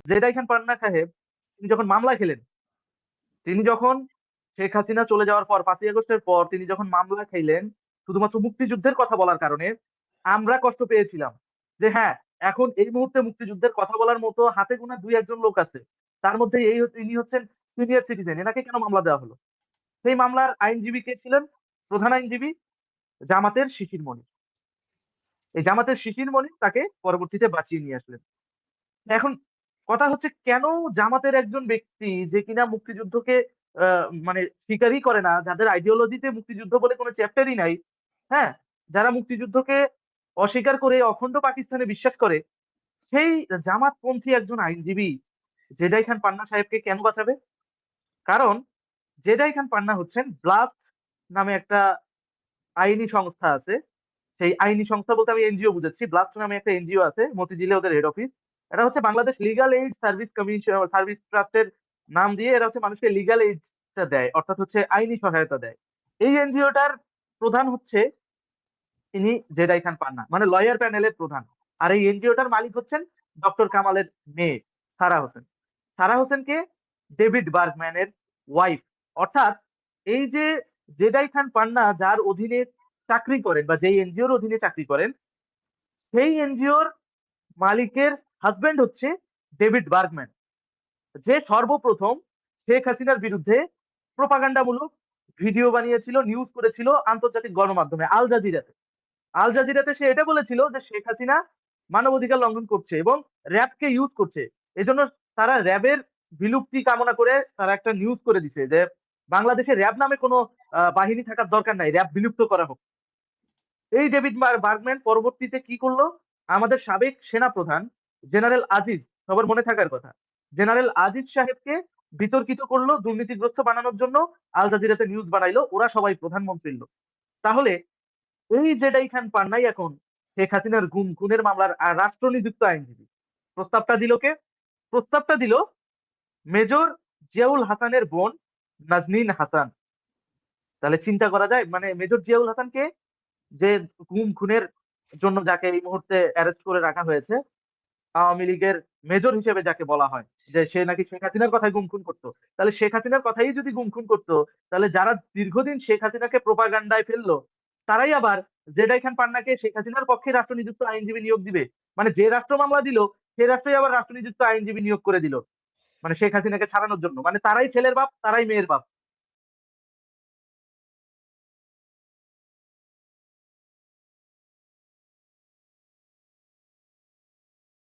Jedi খান পান্না সাহেব তিনি যখন মামলা খেলেন, তিনি যখন শেখ হাসিনা চলে যাওয়ার পর ৫ই আগস্টের পর তিনি যখন মামলা খাইলেন, শুধুমাত্র মুক্তিযুদ্ধের কথা বলার কারণে আমরা কষ্ট পেয়েছিলাম। যে হ্যাঁ, এখন এই মুহূর্তে মুক্তিযুদ্ধের কথা বলার মতো হাতে গোনা ২-১ জন লোক আছে। তার মধ্যে ইনি হচ্ছেন সিনিয়র সিটিজেন। এনাকে কেন মামলা দেওয়া হলো? সেই মামলার আইনজীবী কে ছিলেন? প্রধান আইনজীবী জামাতের শিশির মনির। এই জামাতের শিশির মনির তাকে পরবর্তীতে বাঁচিয়ে নিয়ে আসলেন। এখন কথা হচ্ছে কেন জামাতের একজন ব্যক্তি যে কিনা মুক্তিযুদ্ধকে আ মানে স্বীকারই করে না, যাদের আইডিওলজিতে মুক্তিযুদ্ধ বলে কোন চ্যাপ্টারই নাই, হ্যাঁ? যারা মুক্তিযুদ্ধকে অস্বীকার করে অখণ্ড পাকিস্তানে বিশ্বাস করে, সেই জামাতপন্থী একজন আইনজীবী জেডাই খান পান্না সাহেবকে কেন বাঁচাবে? কারণ জেডাই খান পান্না হচ্ছেন ব্লাস্ট নামে একটা আইনি সংস্থা আছে। সেই আইনি সংস্থা বলতে আমি এনজিও বুঝাচ্ছি। ব্লাস্ট নামে একটা এনজিও আছে। মতিঝিলে ওদের হেড অফিস। এটা হচ্ছে বাংলাদেশ লিগ্যাল এইড সার্ভিস ট্রাস্টের নাম দিয়ে এরা হচ্ছে মানুষকে লিগ্যাল এইডস টা দেয়। অর্থাৎ হচ্ছে আইনি সহায়তা দেয়। এই এনজিওটার প্রধান হচ্ছে তিনি জেডাই খান পান্না। মানে লয়ার প্যানেলের প্রধান। আর এই এনজিওটার মালিক হচ্ছেন ডক্টর কামালের মেয়ে সারা হোসেন। সারা হোসেন কে? ডেভিড বার্গম্যানের ওয়াইফ। অর্থাৎ এই যে জেডাই খান পান্না যার অধীনে চাকরি করেন বা যেই এনজিওর অধীনে চাকরি করেন, সেই এনজিওর মালিকের হাসব্যান্ড হচ্ছে ডেভিড বার্গম্যান। যে সর্বপ্রথম শেখ হাসিনার বিরুদ্ধে প্রোপাগান্ডামূলক ভিডিও বানিয়েছিল, নিউজ করেছিল আন্তর্জাতিক গণমাধ্যমে আল জাজিরাতে। আল জাজিরাতে সে এটা বলেছিল যে শেখ হাসিনা মানবাধিকার লঙ্ঘন করছে এবং র‍্যাবকে ইউজ করছে। এজন্য তারা র‍্যাবের বিলুপ্তি কামনা করে তারা একটা নিউজ করে দিছে যে বাংলাদেশে র‍্যাব নামে কোন বাহিনী থাকার দরকার নাই। র‍্যাব বিলুপ্ত করা হোক। এই ডেভিড বার্গম্যান পরবর্তীতে কি করলো? আমাদের সাবেক সেনাপ্রধান জেনারেল আজিজ, সবার মনে থাকার কথা। জেনারেল আজিজ সাহেবকে বিতর্কিত করলো, দুর্নীতিগ্রস্ত বানানোর জন্য আল জাজিরাতে নিউজ বানাইলো। ওরা সবাই প্রধানমন্ত্রীর লোক। তাহলে এই জেডাই খান পান্নাই এখন শেখ হাসিনার খুনের মামলার রাষ্ট্রনিযুক্ত আইনজীবী। প্রস্তাবটা দিল কে? প্রস্তাবটা দিল মেজর জিয়াউল হাসানের বোন নাজনীন হাসান। তাহলে চিন্তা করা যায় মানে মেজর জিয়াউল হাসান কে? যে খুনের জন্য যাকে এই মুহূর্তে অ্যারেস্ট করে রাখা হয়েছে, আওয়ামী লীগের মেজর হিসেবে যাকে বলা হয় যে সে নাকি শেখ হাসিনার কথাই গুম-খুন করত। তাহলে শেখ হাসিনার কথাই যদি গুম-খুন করত, তাহলে যারা দীর্ঘদিন শেখ হাসিনাকে প্রোপাগান্ডায় ফেললো, তারাই আবার জেডাই খান পান্নাকে শেখ হাসিনার পক্ষে রাষ্ট্রনিযুক্ত আইনজীবী নিয়োগ দিবে। মানে যে রাষ্ট্র মামলা দিল, সে রাষ্ট্রই আবার রাষ্ট্রনিযুক্ত আইনজীবী নিয়োগ করে দিল। মানে শেখ হাসিনাকে ছাড়ানোর জন্য। মানে তারাই ছেলের বাপ, তারাই মেয়ের বাপ।